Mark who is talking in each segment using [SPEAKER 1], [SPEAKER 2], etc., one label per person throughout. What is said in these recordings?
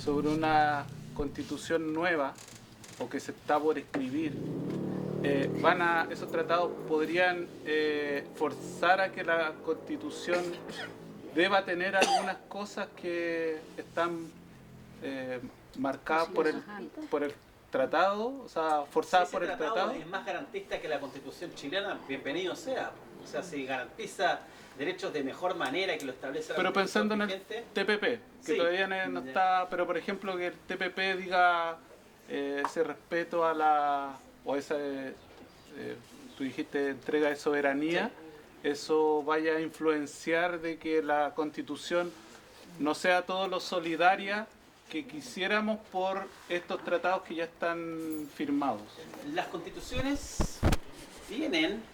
[SPEAKER 1] sobre una constitución nueva o que se está por escribir, esos tratados podrían forzar a que la constitución deba tener algunas cosas que están marcadas por el tratado, o sea, forzadas por el tratado.
[SPEAKER 2] Es más garantista que la constitución chilena, bienvenido sea. O sea, si garantiza derechos de mejor manera que lo establece la
[SPEAKER 1] pero pensando en el
[SPEAKER 2] vigente,
[SPEAKER 1] TPP, que
[SPEAKER 2] sí,
[SPEAKER 1] todavía no está, pero por ejemplo que el TPP diga ese respeto a la, o ese, tú dijiste entrega de soberanía, sí, eso vaya a influenciar de que la constitución no sea todo lo solidaria que quisiéramos por estos tratados que ya están firmados.
[SPEAKER 2] Las constituciones tienen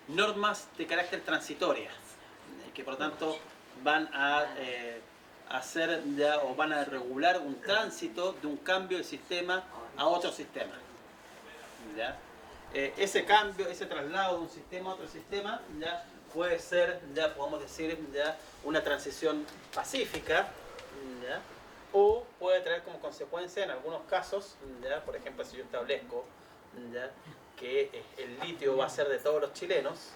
[SPEAKER 2] normas de carácter transitorias, que por lo tanto van a hacer o van a regular un tránsito de un cambio del sistema a otro sistema. ¿Ya? Ese cambio, ese traslado de un sistema a otro sistema, ya puede ser, ya podemos decir, ya una transición pacífica, ¿ya? O puede traer como consecuencia en algunos casos, ¿ya? Por ejemplo, si yo establezco, ¿ya?, que el litio va a ser de todos los chilenos,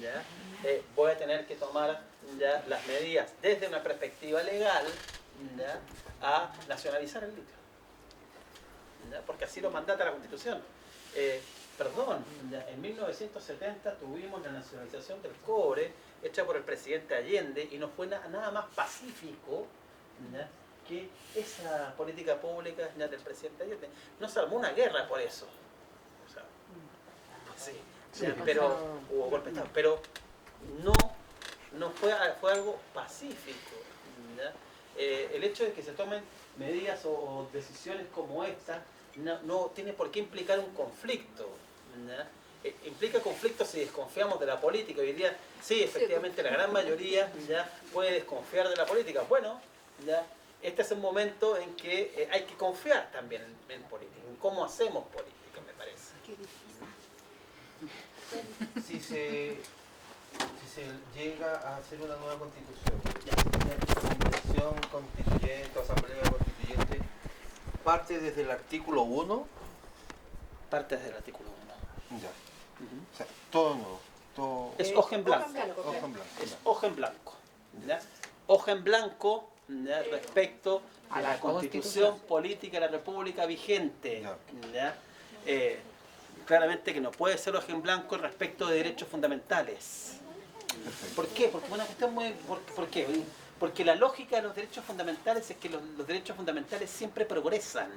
[SPEAKER 2] ¿ya?, voy a tener que tomar, ¿ya?, las medidas desde una perspectiva legal, ¿ya?, a nacionalizar el litio, ¿ya?, porque así lo mandata la Constitución. En 1970 tuvimos la nacionalización del cobre hecha por el presidente Allende y no fue nada más pacífico, ¿ya?, que esa política pública, ¿ya?, del presidente Allende. No se armó una guerra por eso. O sea, sí, ¿ya?, pero hubo golpes de Estado, pero no fue algo pacífico, ¿ya? El hecho de que se tomen medidas o decisiones como esta no tiene por qué implicar un conflicto, ¿ya? Implica conflicto si desconfiamos de la política. Hoy día, sí, efectivamente, la gran mayoría ya puede desconfiar de la política. Bueno, ya este es un momento en que hay que confiar también en política, en cómo hacemos política, me parece.
[SPEAKER 3] Si se llega a hacer una nueva constitución, convención constituyente o asamblea constituyente, parte desde el artículo 1.
[SPEAKER 2] Parte desde el artículo 1.
[SPEAKER 3] Ya. O sea, todo nuevo. Todo...
[SPEAKER 2] Es hoja en blanco.
[SPEAKER 3] Hoja en blanco.
[SPEAKER 2] Es hoja en blanco. ¿Ya? Hoja en blanco, ¿ya?, respecto a la constitución política de la República vigente. ¿Ya? Claramente que no puede ser hoja en blanco respecto de derechos fundamentales. ¿Por qué? Porque una cuestión muy... ¿Por qué? Porque la lógica de los derechos fundamentales es que los derechos fundamentales siempre progresan,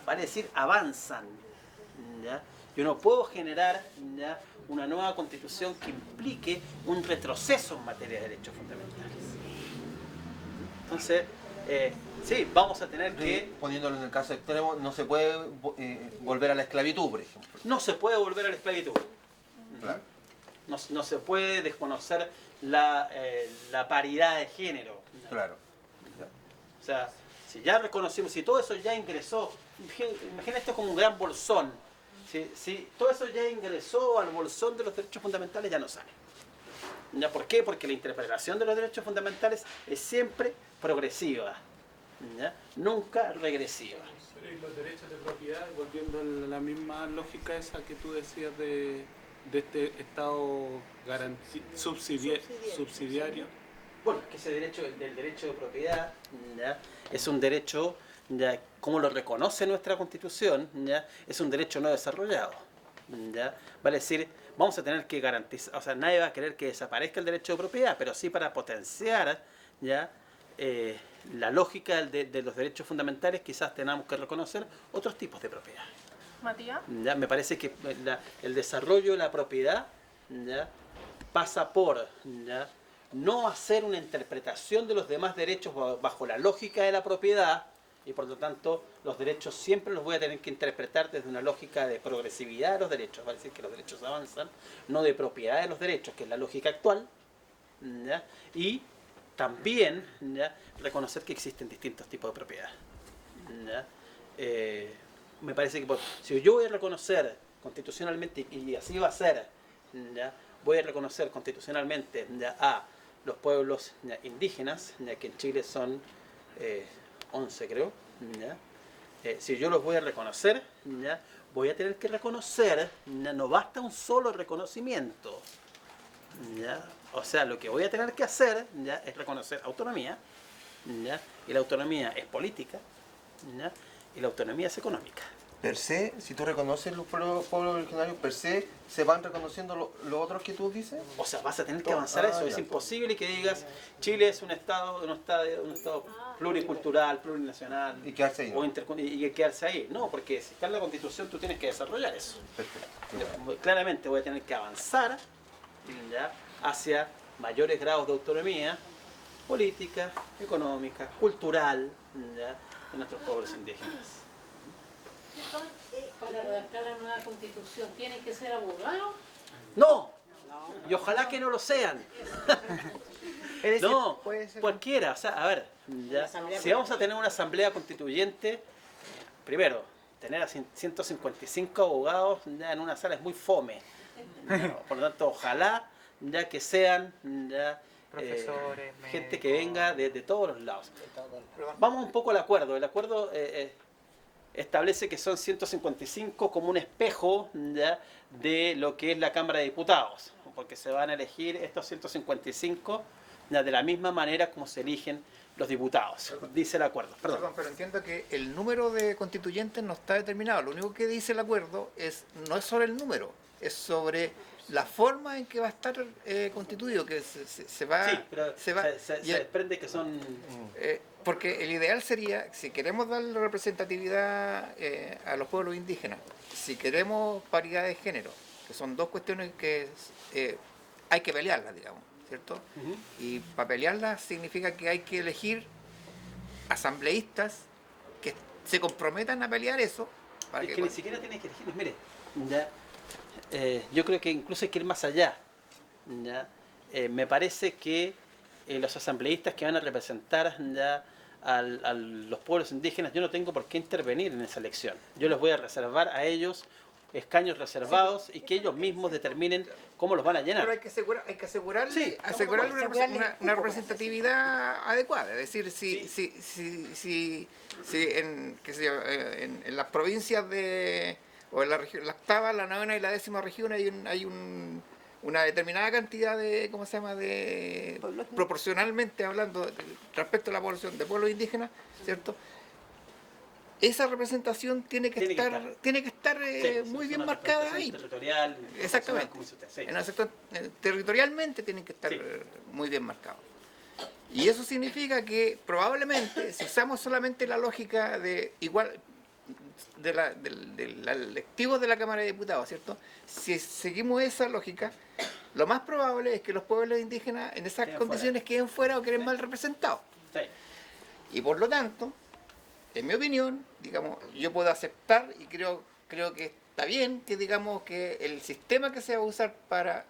[SPEAKER 2] vale decir, avanzan, ¿ya? Yo no puedo generar, ¿ya?, una nueva constitución que implique un retroceso en materia de derechos fundamentales. Entonces, sí, vamos a tener que...
[SPEAKER 3] Poniéndolo en el caso extremo, no se puede volver a la esclavitud, por ejemplo.
[SPEAKER 2] No se puede volver a la esclavitud.
[SPEAKER 3] Claro.
[SPEAKER 2] No se puede desconocer la paridad de género.
[SPEAKER 3] Claro.
[SPEAKER 2] O sea, si ya reconocimos, si todo eso ya ingresó, imagina esto como un gran bolsón. Si todo eso ya ingresó al bolsón de los derechos fundamentales, ya no sale. ¿Ya? ¿Por qué? Porque la interpretación de los derechos fundamentales es siempre progresiva, ¿ya?, nunca regresiva.
[SPEAKER 1] Pero y los derechos de propiedad, volviendo a la misma lógica esa que tú decías de este Estado subsidiario.
[SPEAKER 2] Bueno, que ese derecho, el derecho de propiedad, ¿ya?, es un derecho, ¿ya?, como lo reconoce nuestra Constitución, ¿ya?, es un derecho no desarrollado, ¿ya? Vale decir, vamos a tener que garantizar, o sea, nadie va a querer que desaparezca el derecho de propiedad, pero sí para potenciar, ¿ya?, la lógica de los derechos fundamentales, quizás tengamos que reconocer otros tipos de propiedad.
[SPEAKER 4] Matías.
[SPEAKER 2] ¿Ya? Me parece que el desarrollo de la propiedad, ¿ya?, pasa por, ¿ya?, no hacer una interpretación de los demás derechos bajo la lógica de la propiedad, y por lo tanto los derechos siempre los voy a tener que interpretar desde una lógica de progresividad de los derechos, va a decir que los derechos avanzan, no de propiedad de los derechos, que es la lógica actual, ¿ya?, y también, ¿ya?, reconocer que existen distintos tipos de propiedad, ¿ya? Me parece que si yo voy a reconocer constitucionalmente, y así va a ser, ¿ya?, voy a reconocer constitucionalmente, ¿ya?, a los pueblos, ¿ya?, indígenas, ¿ya?, que en Chile son 11 creo, ¿ya? Si yo los voy a reconocer, ¿ya? Voy a tener que reconocer, ¿ya? No basta un solo reconocimiento, ¿ya? O sea, lo que voy a tener que hacer, ¿ya? Es reconocer autonomía, ¿ya? Y la autonomía es política, ¿ya? Y la autonomía es económica.
[SPEAKER 3] Per se, si tú reconoces los pueblos originarios, per se, ¿se van reconociendo los otros que tú dices?
[SPEAKER 2] O sea, vas a tener que avanzar a eso. Es imposible que digas Chile es un estado pluricultural, plurinacional
[SPEAKER 3] Y quedarse ahí, ¿no?
[SPEAKER 2] y quedarse ahí. No, porque si está en la Constitución tú tienes que desarrollar eso.
[SPEAKER 3] Perfecto.
[SPEAKER 2] Claramente voy a tener que avanzar, ¿ya? Hacia mayores grados de autonomía política, económica, cultural, ¿ya? De nuestros pueblos indígenas.
[SPEAKER 4] Para redactar la nueva constitución, ¿tienen que ser abogados?
[SPEAKER 2] ¡No! Y ojalá que no lo sean.
[SPEAKER 5] Es decir,
[SPEAKER 2] No,
[SPEAKER 5] puede ser-
[SPEAKER 2] cualquiera. O sea, a ver, ya, si vamos a tener una asamblea constituyente, primero, tener a 155 abogados ya en una sala es muy fome. ¿No? Por lo tanto, ojalá ya que sean ya,
[SPEAKER 5] Profesores,
[SPEAKER 2] gente que venga de todos los lados.
[SPEAKER 5] Perdón.
[SPEAKER 2] Vamos un poco al acuerdo. El acuerdo establece que son 155 como un espejo ya, de lo que es la Cámara de Diputados, porque se van a elegir estos 155 ya, de la misma manera como se eligen los diputados, dice el acuerdo.
[SPEAKER 5] Perdón, pero entiendo que el número de constituyentes no está determinado. Lo único que dice el acuerdo no es sobre el número, es sobre la forma en que va a estar constituido, que se va...
[SPEAKER 2] Sí, pero se
[SPEAKER 5] y-
[SPEAKER 2] desprende que son...
[SPEAKER 5] porque el ideal sería, si queremos darle representatividad a los pueblos indígenas, si queremos paridad de género, que son dos cuestiones que hay que pelearlas, digamos, ¿cierto?
[SPEAKER 2] Ujú.
[SPEAKER 5] Y para pelearlas significa que hay que elegir asambleístas que se comprometan a pelear eso. Para
[SPEAKER 2] Es
[SPEAKER 5] que
[SPEAKER 2] que ni siquiera tienes que elegirlos. Mire, ya, yo creo que incluso hay que ir más allá. ¿Ya? Me parece que los asambleístas que van a representar ya, a los pueblos indígenas, yo no tengo por qué intervenir en esa elección. Yo les voy a reservar a ellos escaños reservados y que ellos mismos determinen cómo los van a llenar.
[SPEAKER 5] Pero hay que asegurarle,
[SPEAKER 2] Sí,
[SPEAKER 5] asegurarle una,
[SPEAKER 4] asegurarle
[SPEAKER 5] una representatividad adecuada. Es decir,
[SPEAKER 2] Sí.
[SPEAKER 5] si qué sé yo, en las provincias o en la región, la octava, la novena y la 10ª región hay una determinada cantidad de, ¿cómo se llama?, proporcionalmente hablando respecto a la población de pueblos indígenas, ¿cierto? Esa representación tiene que estar
[SPEAKER 2] Sí,
[SPEAKER 5] muy
[SPEAKER 2] es
[SPEAKER 5] bien
[SPEAKER 2] una
[SPEAKER 5] marcada
[SPEAKER 2] representación
[SPEAKER 5] ahí.
[SPEAKER 2] Territorial,
[SPEAKER 5] Exactamente.
[SPEAKER 2] como dice usted, sí.
[SPEAKER 5] En el sector, territorialmente tienen que estar
[SPEAKER 2] Sí.
[SPEAKER 5] muy bien marcados. Y eso significa que probablemente, si usamos solamente la lógica de igual del electivo de la Cámara de Diputados, ¿cierto? Si seguimos esa lógica, lo más probable es que los pueblos indígenas en esas
[SPEAKER 2] Queden
[SPEAKER 5] condiciones queden fuera o queden mal representados.
[SPEAKER 2] Sí.
[SPEAKER 5] Y por lo tanto, en mi opinión, digamos, yo puedo aceptar y creo que está bien que digamos que el sistema que se va a usar para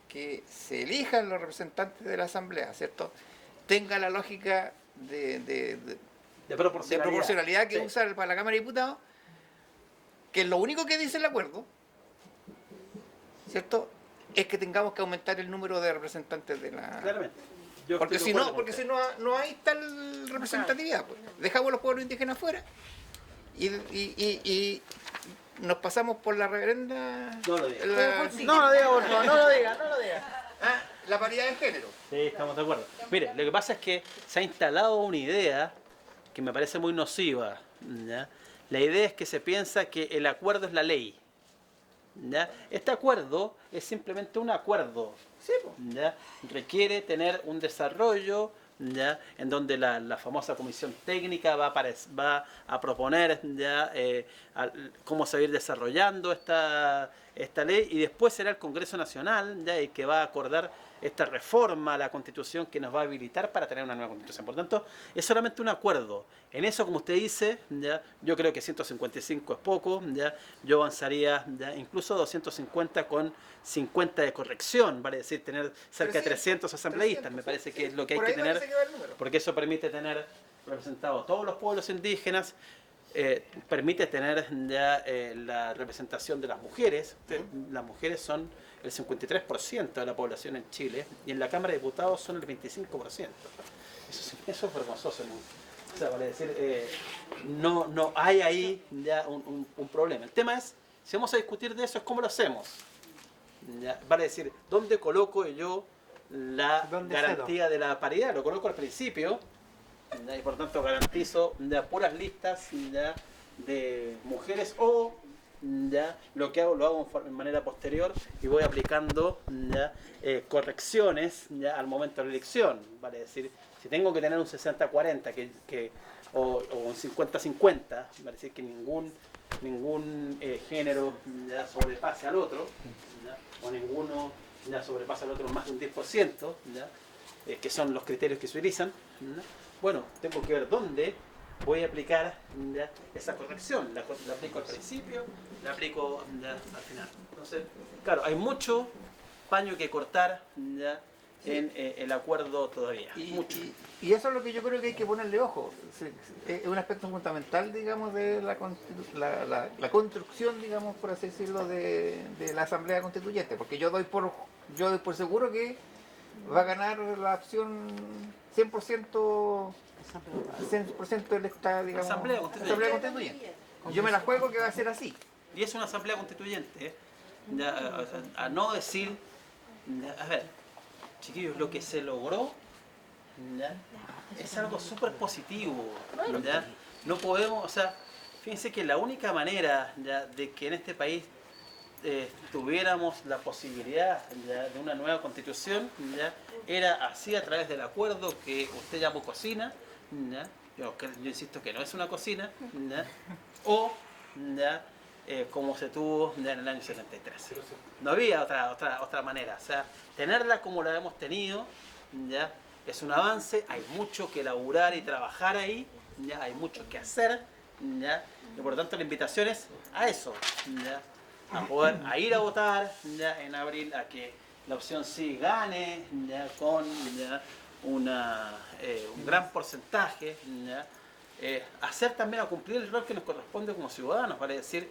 [SPEAKER 5] que se elijan los representantes de la Asamblea, ¿cierto?, tenga la lógica de proporcionalidad que
[SPEAKER 2] Sí.
[SPEAKER 5] usa para la Cámara de Diputados, que lo único que dice el acuerdo, ¿cierto?, es que tengamos que aumentar el número de representantes de la...
[SPEAKER 2] Claramente. Yo
[SPEAKER 5] Porque
[SPEAKER 2] estoy
[SPEAKER 5] si
[SPEAKER 2] de
[SPEAKER 5] no,
[SPEAKER 2] acuerdo con usted.
[SPEAKER 5] no hay tal representatividad. Pues. Dejamos a los pueblos indígenas fuera y nos pasamos por la reverenda...
[SPEAKER 2] No lo diga.
[SPEAKER 5] No lo diga, por favor, no lo diga. La paridad de género.
[SPEAKER 2] Sí, estamos de acuerdo. Mire, lo que pasa es que se ha instalado una idea que me parece muy nociva. ¿Ya? La idea es que se piensa que el acuerdo es la ley. ¿Ya? Este acuerdo es simplemente un acuerdo. ¿Ya? Requiere tener un desarrollo, ¿ya? En donde la famosa comisión técnica va a proponer ¿ya? Cómo se va a ir desarrollando esta ley, y después será el Congreso Nacional ¿ya? El que va a acordar esta reforma a la Constitución que nos va a habilitar para tener una nueva Constitución. Por tanto, es solamente un acuerdo. En eso, como usted dice, ¿ya? Yo creo que 155 es poco, ¿ya? Yo avanzaría ¿ya? Incluso 250 con 50 de corrección, vale decir, tener cerca de 300 asambleístas, me parece que es lo que hay
[SPEAKER 5] Por
[SPEAKER 2] que
[SPEAKER 5] ahí
[SPEAKER 2] tener,
[SPEAKER 5] parece que va el número.
[SPEAKER 2] porque eso permite tener representados todos los pueblos indígenas, permite tener ya la representación de las mujeres. Las mujeres son el 53% de la población en Chile y en la Cámara de Diputados son el 25%. Eso es vergonzoso O sea, vale decir, no hay ahí ya un problema. El tema es, si vamos a discutir de eso, es cómo lo hacemos. Ya, vale decir, ¿dónde coloco yo la
[SPEAKER 6] ¿Dónde
[SPEAKER 2] garantía de la paridad? Lo coloco al principio, ya, y por tanto garantizo ya, puras listas ya, de mujeres, o ya, lo que hago lo hago en manera posterior y voy aplicando ya, correcciones ya, al momento de la elección. Vale decir, si tengo que tener un 60-40 o un 50-50, vale decir que ningún género ya sobrepase al otro, ¿ya? O ninguno ya sobrepasa al otro más de un 10%, ¿ya? Que son los criterios que se utilizan. ¿Ya? Bueno, tengo que ver dónde voy a aplicar ¿ya? esa corrección. La aplico al principio, la aplico ¿ya? al final. Entonces, claro, hay mucho paño que cortar ¿ya? en el acuerdo todavía. Mucho.
[SPEAKER 5] Y eso es lo que yo creo que hay que ponerle ojo. Es un aspecto fundamental, digamos, de la construcción, digamos, por así decirlo, de la Asamblea Constituyente. Porque yo doy por seguro que va a ganar la opción 100% electa, digamos,
[SPEAKER 2] Asamblea
[SPEAKER 5] Constituyente. Yo me la juego que va a ser así.
[SPEAKER 2] Y es una asamblea constituyente, ya, a no decir, ya, a ver, chiquillos, lo que se logró ya, es algo súper positivo. Ya. No podemos, o sea, fíjense que la única manera ya, de que en este país tuviéramos la posibilidad ya, de una nueva constitución ya, era así a través del acuerdo que usted llamó cocina, ya, yo insisto que no es una cocina, ya, o ya, como se tuvo ya, en el año 73. No había otra manera. O sea, tenerla como la hemos tenido ya, es un avance, hay mucho que elaborar y trabajar ahí, ya, hay mucho que hacer, ya, y por lo tanto la invitación es a eso, ya, a ir a votar ya, en abril, a que la opción sí gane ya, con ya, un gran porcentaje, ya, hacer también a cumplir el rol que nos corresponde como ciudadanos, vale decir,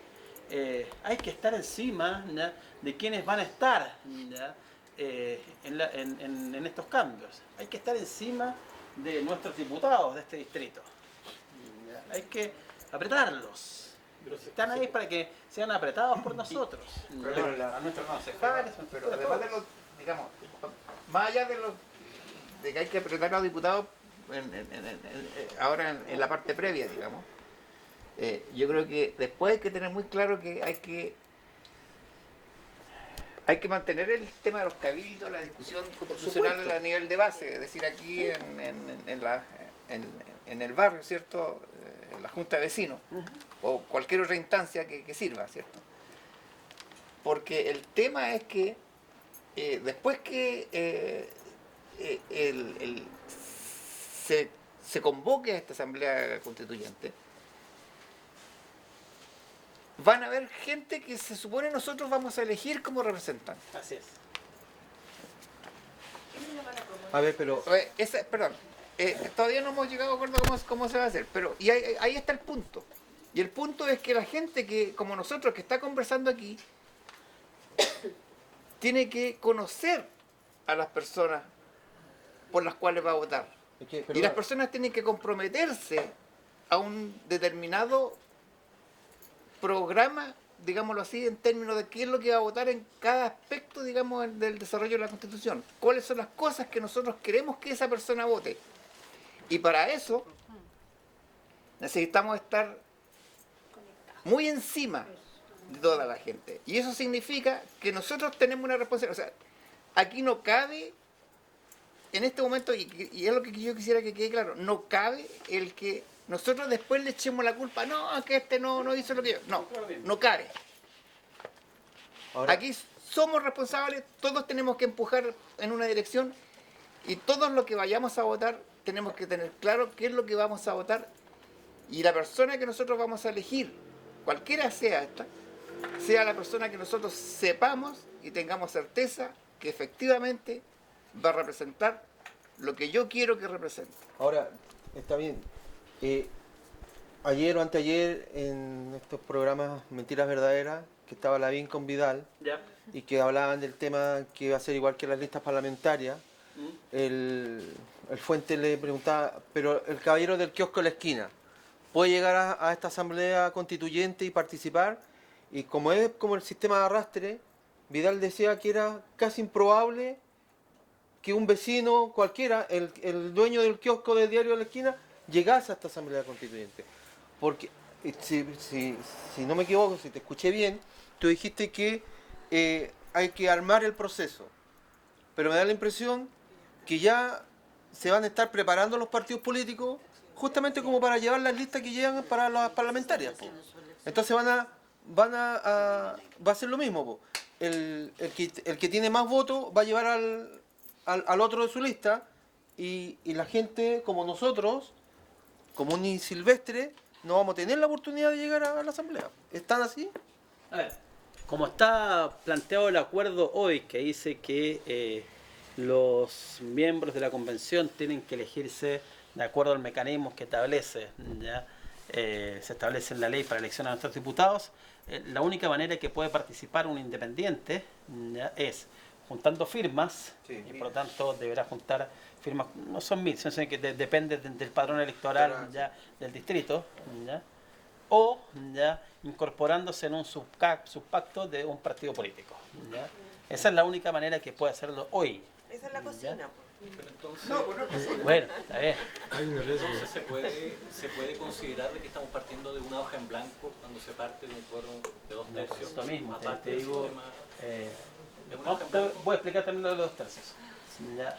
[SPEAKER 2] hay que estar encima ¿ya? de quienes van a estar ¿ya? En estos cambios. Hay que estar encima de nuestros diputados de este distrito. ¿Ya? Hay que apretarlos. Están ahí para que sean apretados por nosotros. ¿Ya? A nuestros concejales.
[SPEAKER 5] Pero además de los, digamos, más allá de que hay que apretar a los diputados ahora en la parte previa, digamos, yo creo que después hay que tener muy claro que hay que mantener el tema de los cabildos, la discusión constitucional a nivel de base, es decir, aquí en el barrio, ¿cierto? En la Junta de Vecinos, o cualquier otra instancia que sirva, ¿cierto? Porque el tema es que después que se convoque a esta Asamblea Constituyente, van a haber gente que se supone nosotros vamos a elegir como representantes.
[SPEAKER 2] Así es.
[SPEAKER 3] A ver, pero
[SPEAKER 5] Perdón, todavía no hemos llegado a acuerdo cómo se va a hacer, pero y ahí está el punto. Y el punto es que la gente que, como nosotros, que está conversando aquí, tiene que conocer a las personas por las cuales va a votar. Y las personas tienen que comprometerse a un determinado programa, digámoslo así, en términos de qué es lo que va a votar en cada aspecto, digamos, del desarrollo de la Constitución. Cuáles son las cosas que nosotros queremos que esa persona vote. Y para eso necesitamos estar muy encima de toda la gente. Y eso significa que nosotros tenemos una responsabilidad. O sea, aquí no cabe, en este momento, y es lo que yo quisiera que quede claro, no cabe el que nosotros después le echemos la culpa, no, que este no hizo lo que yo. No cabe.
[SPEAKER 3] ahora,
[SPEAKER 5] Aquí somos responsables, todos tenemos que empujar en una dirección y todos los que vayamos a votar tenemos que tener claro qué es lo que vamos a votar y la persona que nosotros vamos a elegir, cualquiera sea esta, sea la persona que nosotros sepamos y tengamos certeza que efectivamente va a representar lo que yo quiero que represente.
[SPEAKER 3] ahora, está bien. Ayer o anteayer en estos programas Mentiras Verdaderas, que estaba Lavín con Vidal
[SPEAKER 2] ¿Ya?
[SPEAKER 3] y que hablaban del tema que iba a ser igual que las listas parlamentarias, el Fuente le preguntaba, pero el caballero del kiosco de la esquina, ¿puede llegar a esta asamblea constituyente y participar? Y como es como el sistema de arrastre, Vidal decía que era casi improbable que un vecino cualquiera, el dueño del kiosco del diario de la esquina, llegase a esta asamblea constituyente. Porque, si no me equivoco, si te escuché bien, tú dijiste que hay que armar el proceso. Pero me da la impresión que ya se van a estar preparando los partidos políticos justamente como para llevar las listas que llegan para las parlamentarias, po. Entonces va a ser lo mismo, po. El que tiene más votos va a llevar al otro de su lista y la gente como nosotros, común y silvestre, no vamos a tener la oportunidad de llegar a la asamblea. ¿Están así?
[SPEAKER 2] A ver, como está planteado el acuerdo hoy, que dice que los miembros de la convención tienen que elegirse de acuerdo al mecanismo que establece, ¿ya? Se establece en la ley para elección a nuestros diputados, la única manera que puede participar un independiente, ¿ya?, es juntando firmas,
[SPEAKER 3] Sí,
[SPEAKER 2] y por lo tanto deberá juntar firmas, no son 1000, sino que depende del padrón electoral,
[SPEAKER 3] Claro.
[SPEAKER 2] ya, del distrito, ¿ya?, o ya incorporándose en un subpacto de un partido político, ¿ya? Esa es la única manera que puede hacerlo hoy.
[SPEAKER 6] Esa es la cocina.
[SPEAKER 7] Pero entonces,
[SPEAKER 2] Bueno, está bien.
[SPEAKER 7] entonces se puede considerar de que estamos partiendo de una hoja en blanco cuando se parte de un quórum de 2/3.
[SPEAKER 2] Esto mismo,
[SPEAKER 7] Aparte
[SPEAKER 2] te
[SPEAKER 7] del
[SPEAKER 2] digo,
[SPEAKER 7] sistema de una
[SPEAKER 2] no,
[SPEAKER 7] hoja en blanco.
[SPEAKER 2] voy a explicar también lo de los 2/3. Ya,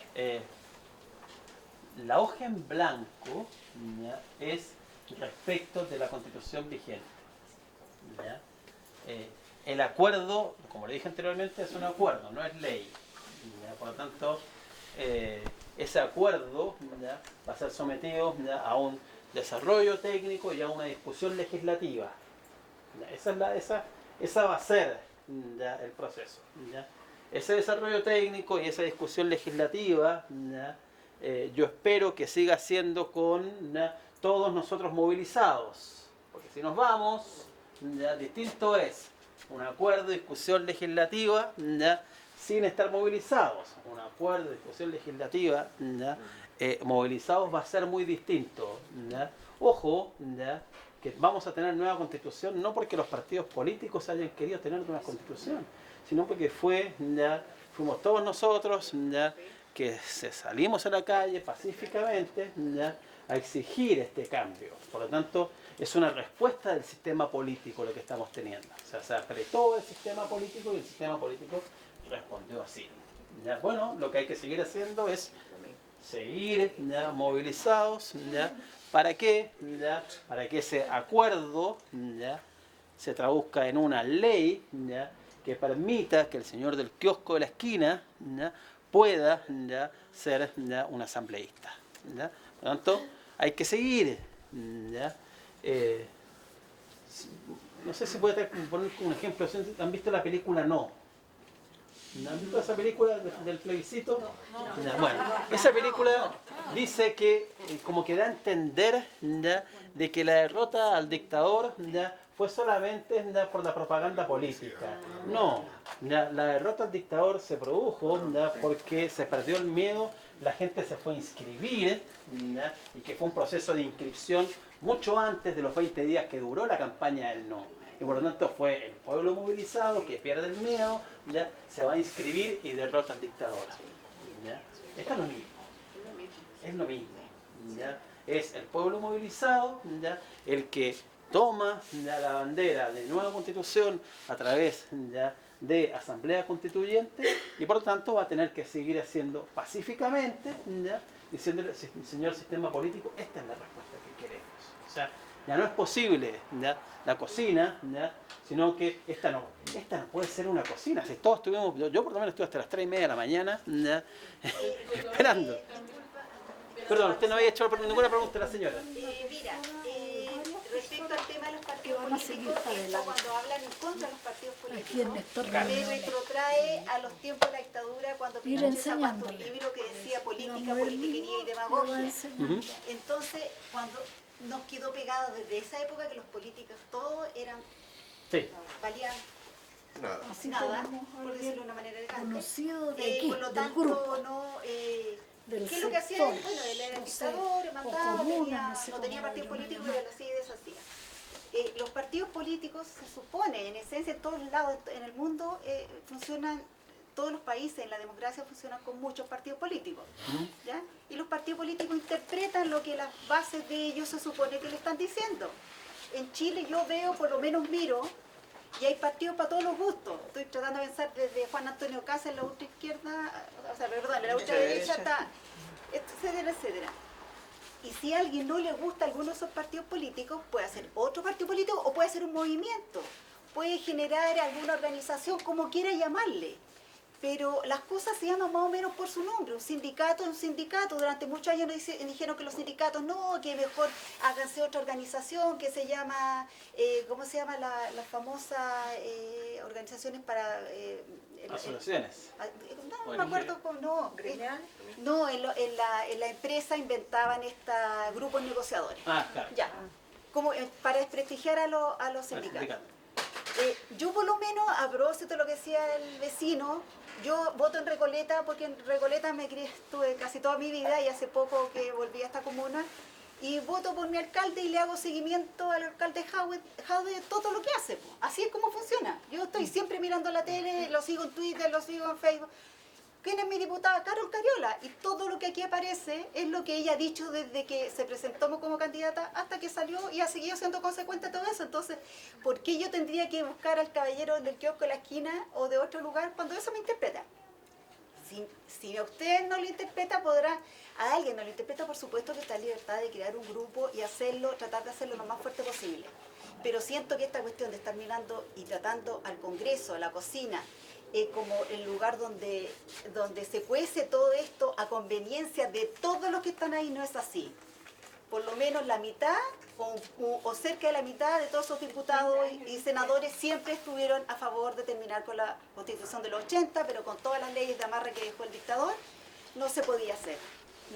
[SPEAKER 2] la hoja en blanco, ya, es respecto de la constitución vigente. ¿Ya? El acuerdo, como le dije anteriormente, es un acuerdo, no es ley. ¿Ya? Por lo tanto, ese acuerdo, ¿ya?, va a ser sometido, ¿ya?, a un desarrollo técnico y a una discusión legislativa. ¿Ya? Esa va a ser, ¿ya?, el proceso. ¿Ya? Ese desarrollo técnico y esa discusión legislativa, ¿ya?, yo espero que siga siendo con, ¿ya?, todos nosotros movilizados, porque si nos vamos, ya, distinto es un acuerdo, discusión legislativa, ya, sin estar movilizados. Un acuerdo, discusión legislativa, ya, movilizados va a ser muy distinto. Ya. Ojo, ya, que vamos a tener nueva constitución no porque los partidos políticos hayan querido tener nueva constitución, sino porque fuimos todos nosotros, ya, que salimos a la calle pacíficamente, ya, a exigir este cambio. Por lo tanto, es una respuesta del sistema político lo que estamos teniendo. O sea, se apretó el sistema político y el sistema político respondió así. ¿Ya? Bueno, lo que hay que seguir haciendo es seguir, ¿ya?, movilizados, ¿ya?, ¿para qué? ¿Ya? Para que ese acuerdo, ¿ya?, se traduzca en una ley, ¿ya?, que permita que el señor del kiosco de la esquina, ¿ya?, pueda, ¿ya?, ser, ¿ya?, un asambleísta. ¿Ya? Por lo tanto, hay que seguir. ¿Ya? No sé si puede poner un ejemplo. ¿Han visto la película No? ¿Han visto esa película del plebiscito? Ya, bueno, esa película dice que, como que da a entender, ¿ya?, de que la derrota al dictador, ¿ya?, fue solamente, ¿ya?, por la propaganda política. No, ¿ya?, la derrota al dictador se produjo, ¿ya?, porque se perdió el miedo, la gente se fue a inscribir, ¿ya?, y que fue un proceso de inscripción mucho antes de los 20 días que duró la campaña del No. Y por lo tanto fue el pueblo movilizado que pierde el miedo, ¿ya?, se va a inscribir y derrota al dictador. ¿Ya? Esto es lo mismo. Es lo mismo. ¿Ya? Es el pueblo movilizado, ¿ya?, el que toma, ¿ya?, la bandera de nueva constitución a través, ¿ya?, de asamblea constituyente y por lo tanto va a tener que seguir haciendo pacíficamente, ¿ya?, diciéndole, señor sistema político, esta es la respuesta que queremos. O sea, ya no es posible, ¿ya?, la cocina, ¿ya?, sino que esta no puede ser una cocina. Si todos estuvimos, yo por lo menos estuve hasta las 3:30 de la mañana, ¿ya?, esperando. Perdón, usted no había hecho ninguna pregunta a la señora.
[SPEAKER 6] Mira, respecto al tema de los partidos políticos, esto cuando hablan en contra de los partidos políticos, me retrotrae a los tiempos de la dictadura cuando Pinochet sacó un libro que decía política, politiquería y demagogia. Entonces, cuando nos quedó pegado desde esa época que los políticos todos eran,
[SPEAKER 2] Sí.
[SPEAKER 6] valían
[SPEAKER 3] Nada.
[SPEAKER 8] Así
[SPEAKER 6] nada,
[SPEAKER 8] tenemos a
[SPEAKER 6] por
[SPEAKER 8] alguien
[SPEAKER 6] decirlo de una manera elegante.
[SPEAKER 8] conocido de aquí,
[SPEAKER 6] Por lo
[SPEAKER 8] del
[SPEAKER 6] tanto,
[SPEAKER 8] grupo,
[SPEAKER 6] no,
[SPEAKER 8] del
[SPEAKER 6] ¿qué es lo que hacía
[SPEAKER 8] sector,
[SPEAKER 6] él? Bueno, él era
[SPEAKER 8] no sé,
[SPEAKER 6] dictador,
[SPEAKER 8] o
[SPEAKER 6] mandaba,
[SPEAKER 8] comuna, no sé
[SPEAKER 6] no
[SPEAKER 8] cómo
[SPEAKER 6] tenía
[SPEAKER 8] lo
[SPEAKER 6] partido
[SPEAKER 8] llaman.
[SPEAKER 6] político y él así y deshacía. Los partidos políticos se supone, en esencia, en todos lados en el mundo funcionan, todos los países en la democracia funcionan con muchos partidos políticos, ¿ya? Y los partidos políticos interpretan lo que las bases de ellos se supone que le están diciendo. En Chile yo veo, por lo menos miro, y hay partidos para todos los gustos. Estoy tratando de pensar desde Juan Antonio Casa en la ultra izquierda, o sea, perdón, en la ultra derecha está, etcétera, etcétera. Y si a alguien no le gusta alguno de esos partidos políticos, puede hacer otro partido político o puede hacer un movimiento. Puede generar alguna organización, como quiera llamarle. Pero las cosas se llaman más o menos por su nombre. Un sindicato es un sindicato. Durante muchos años nos dijeron que los sindicatos no, que mejor háganse otra organización que se llama, ¿cómo se llama la famosa organizaciones para...
[SPEAKER 2] Asociaciones.
[SPEAKER 6] No me acuerdo cómo, no. No, en la empresa inventaban grupos negociadores.
[SPEAKER 2] Ah, claro.
[SPEAKER 6] Ya, como para desprestigiar a los sindicatos. Yo por lo menos, a propósito de lo que decía el vecino, yo voto en Recoleta porque en Recoleta me crié, estuve casi toda mi vida y hace poco que volví a esta comuna y voto por mi alcalde y le hago seguimiento al alcalde Jadwe de todo lo que hace. Po. Así es como funciona. Yo estoy siempre mirando la tele, lo sigo en Twitter, lo sigo en Facebook. ¿Quién es mi diputada? Carol Cariola. Y todo lo que aquí aparece es lo que ella ha dicho desde que se presentó como candidata hasta que salió y ha seguido siendo consecuente a todo eso. Entonces, ¿por qué yo tendría que buscar al caballero del kiosco de la esquina o de otro lugar cuando eso me interpreta? Si a usted no lo interpreta, a alguien no lo interpreta, por supuesto que está en libertad de crear un grupo y tratar de hacerlo lo más fuerte posible. Pero siento que esta cuestión de estar mirando y tratando al Congreso, a la cocina, como el lugar donde se cuece todo esto a conveniencia de todos los que están ahí, no es así. Por lo menos la mitad o cerca de la mitad de todos esos diputados y senadores siempre estuvieron a favor de terminar con la Constitución de los 80, pero con todas las leyes de amarre que dejó el dictador, no se podía hacer.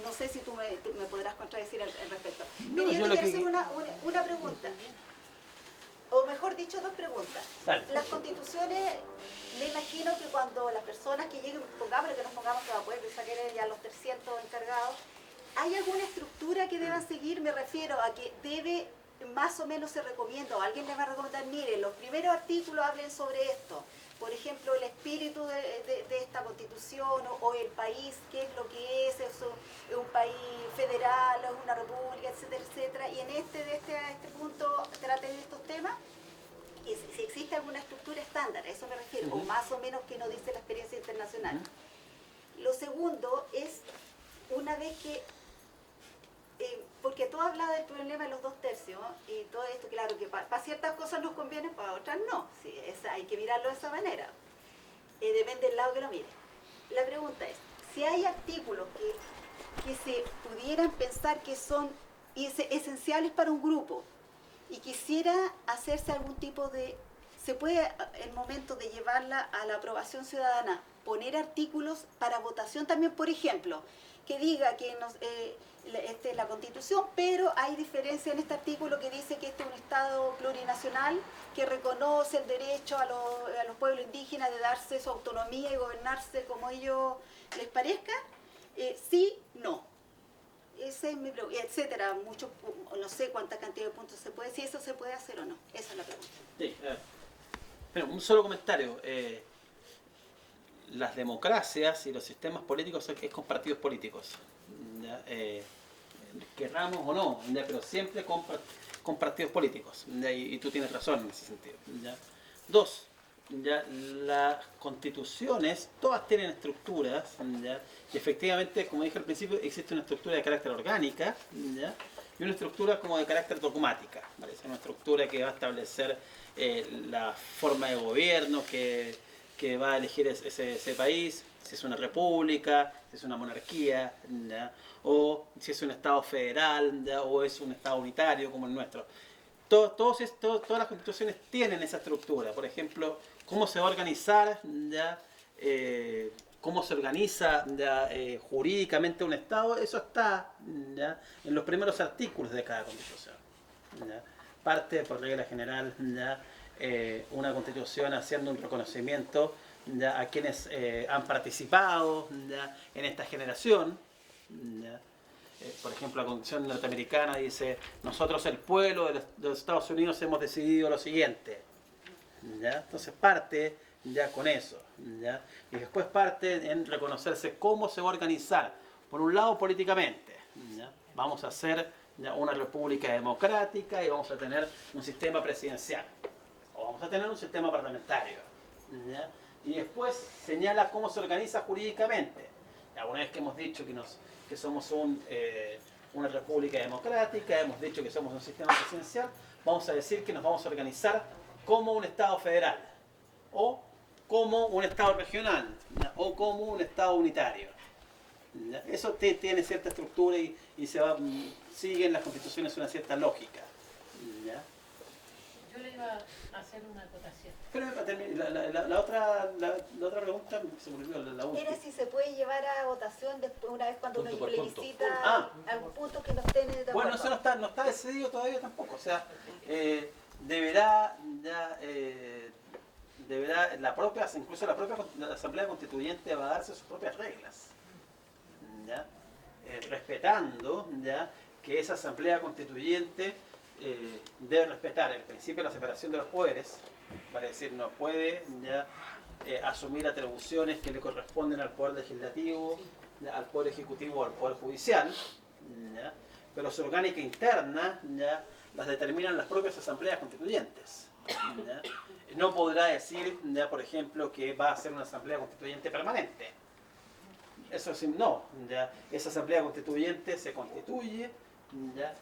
[SPEAKER 6] No sé si tú me podrás contradecir al respecto.
[SPEAKER 2] No,
[SPEAKER 6] yo
[SPEAKER 2] yo
[SPEAKER 6] te quiero hacer una pregunta. O mejor dicho, dos preguntas.
[SPEAKER 2] Dale.
[SPEAKER 6] Las constituciones, me imagino que cuando las personas que lleguen, pongámosle que nos pongamos que va a poder sacar ya los 300 encargados, ¿hay alguna estructura que deban seguir? Me refiero a que debe, más o menos se recomienda, o alguien les va a recomendar, mire, los primeros artículos hablen sobre esto. Por ejemplo, el espíritu de esta constitución o el país, qué es lo que es un país federal, o es una república, etcétera, etcétera. Y en este punto traten de estos temas. Y si existe alguna estructura estándar, a eso me refiero, o más o menos que nos dice la experiencia internacional. Lo segundo es, una vez que porque tú hablas del problema de los 2/3 y todo esto, claro, que para ciertas cosas nos conviene, para otras no. Sí, hay que mirarlo de esa manera. Depende del lado que lo mire. La pregunta es, si hay artículos que se pudieran pensar que son esenciales para un grupo y quisiera hacerse algún tipo de... Se puede, el momento de llevarla a la aprobación ciudadana, poner artículos para votación también, por ejemplo, que diga que esta es la Constitución, pero hay diferencia en este artículo que dice que este es un Estado plurinacional que reconoce el derecho a los pueblos indígenas de darse su autonomía y gobernarse como ellos les parezca. Sí, no. Ese es mi pregunta, etcétera. No sé cuánta cantidad de puntos se puede, si eso se puede hacer o no. Esa es la pregunta.
[SPEAKER 2] Sí, pero un solo comentario. Las democracias y los sistemas políticos es con partidos políticos. ¿Ya? Querramos o no, ¿ya? Pero siempre con partidos políticos. ¿Ya? Y tú tienes razón en ese sentido. ¿Ya? Dos, ¿ya? Las constituciones todas tienen estructuras, ¿ya? Y efectivamente, como dije al principio, existe una estructura de carácter orgánica, ¿ya? Y una estructura como de carácter dogmática, ¿vale? Es una estructura que va a establecer la forma de gobierno que va a elegir ese país, si es una república, si es una monarquía, ¿ya? O si es un estado federal, ¿ya? O es un estado unitario como el nuestro. Todas las constituciones tienen esa estructura. Por ejemplo, cómo se va a organizar, ¿ya? Cómo se organiza, ¿ya? Jurídicamente un estado, eso está, ¿ya? En los primeros artículos de cada constitución, ¿ya? Parte por regla general, ¿ya? una constitución haciendo un reconocimiento ya, a quienes han participado ya, en esta generación. Ya. Por ejemplo, la Constitución norteamericana dice: nosotros, el pueblo de los Estados Unidos, hemos decidido lo siguiente. ¿Ya? Entonces parte ya con eso. ¿Ya? Y después parte en reconocerse cómo se va a organizar. Por un lado, políticamente. ¿Ya? Vamos a hacer ya una república democrática y vamos a tener un sistema presidencial. O vamos a tener un sistema parlamentario. ¿Ya? Y después señala cómo se organiza jurídicamente. Ya, una vez que hemos dicho que somos una república democrática, hemos dicho que somos un sistema presidencial, vamos a decir que nos vamos a organizar como un Estado federal, o como un Estado regional, ¿ya? O como un Estado unitario. ¿Ya? Eso tiene cierta estructura y sigue en las constituciones una cierta lógica. ¿Ya?
[SPEAKER 4] Yo le iba a hacer una acotación.
[SPEAKER 2] Pero la otra pregunta se me olvidó, la última.
[SPEAKER 6] Era si se puede llevar a votación después, una vez cuando
[SPEAKER 7] Punto
[SPEAKER 6] uno
[SPEAKER 7] por punto.
[SPEAKER 6] plebiscita algún punto que no estén de acuerdo.
[SPEAKER 2] Bueno, eso no está decidido todavía tampoco. O sea, deberá incluso la propia Asamblea Constituyente va a darse sus propias reglas. ¿Ya? Respetando ya que esa Asamblea Constituyente debe respetar el principio de la separación de los poderes, vale decir, no puede ya asumir atribuciones que le corresponden al Poder Legislativo, ya, al Poder Ejecutivo o al Poder Judicial, ya, pero su orgánica interna ya las determinan las propias asambleas constituyentes. ¿Ya? No podrá decir, ya, por ejemplo, que va a ser una asamblea constituyente permanente. Eso sí, no. ¿Ya? Esa asamblea constituyente se constituye, ¿ya?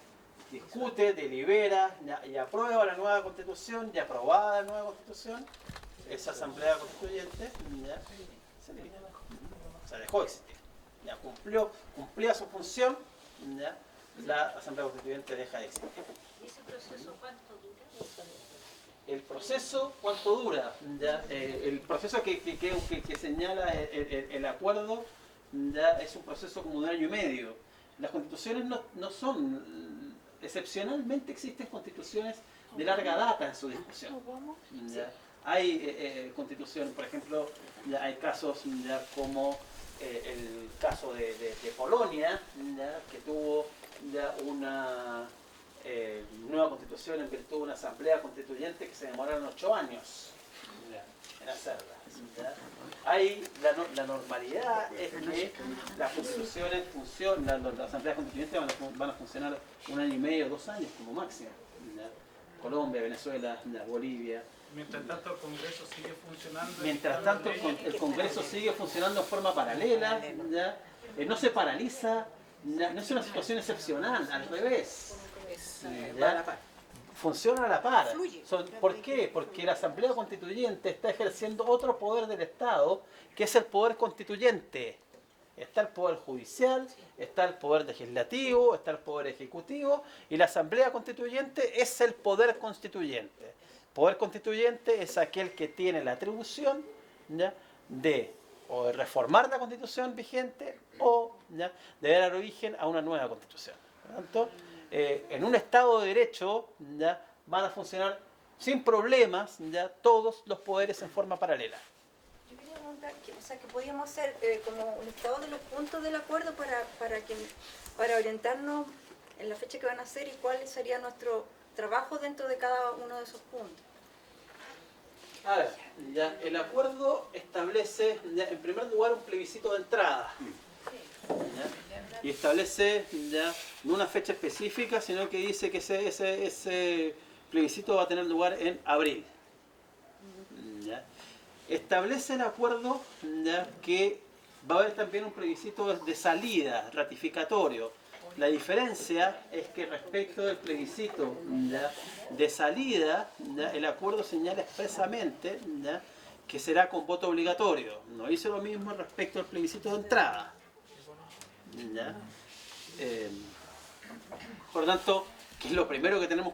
[SPEAKER 2] Discute, delibera, ¿ya? Y aprueba la nueva constitución, y aprobada la nueva constitución, esa asamblea constituyente ¿ya? Se elimina. O sea, dejó de existir. Ya cumplía su función, ¿ya? La asamblea constituyente deja de existir.
[SPEAKER 4] ¿Y ese proceso cuánto dura?
[SPEAKER 2] El proceso, ¿cuánto dura? ¿Ya? El proceso que señala el acuerdo ya es un proceso como de 1 año y medio. Las constituciones no son... Excepcionalmente existen constituciones de larga data en su discusión. ¿Ya? Hay constituciones, por ejemplo, ya hay casos ya como el caso de Polonia, ya, que tuvo ya una nueva constitución en virtud de una asamblea constituyente que se demoraron 8 años en hacerla. ¿Ya? Hay la normalidad es que las constituciones funcionan, las asambleas constituyentes van a funcionar 1 año y medio, 2 años como máximo. ¿Ya? Colombia, Venezuela, ¿ya? Bolivia.
[SPEAKER 1] Mientras tanto el Congreso sigue funcionando.
[SPEAKER 2] Mientras tanto el Congreso sigue funcionando en forma paralela, ¿ya? No se paraliza, ¿ya? No es una situación excepcional, al revés. ¿Ya? Funciona a la par. ¿Por qué? Porque la Asamblea Constituyente está ejerciendo otro poder del Estado, que es el poder constituyente. Está el poder judicial, está el poder legislativo, está el poder ejecutivo, y la Asamblea Constituyente es el poder constituyente. El poder constituyente es aquel que tiene la atribución, ¿ya? de reformar la Constitución vigente o, ¿ya? de dar origen a una nueva Constitución. Por lo tanto, en un Estado de Derecho ¿ya? van a funcionar sin problemas ¿ya? todos los poderes en forma paralela.
[SPEAKER 6] Yo quería preguntar, que podíamos hacer como un estado de los puntos del acuerdo para orientarnos en la fecha que van a hacer y cuál sería nuestro trabajo dentro de cada uno de esos puntos.
[SPEAKER 2] A ver, ya, el acuerdo establece, ya, en primer lugar, un plebiscito de entrada. ¿Ya? Y establece ya no una fecha específica, sino que dice que ese plebiscito va a tener lugar en abril. ¿Ya? Establece el acuerdo ya, que va a haber también un plebiscito de salida, ratificatorio. La diferencia es que respecto del plebiscito ¿ya? de salida, ¿ya? el acuerdo señala expresamente ¿ya? que será con voto obligatorio. No dice lo mismo respecto al plebiscito de entrada. ¿Ya? Por lo tanto, que es lo primero que tenemos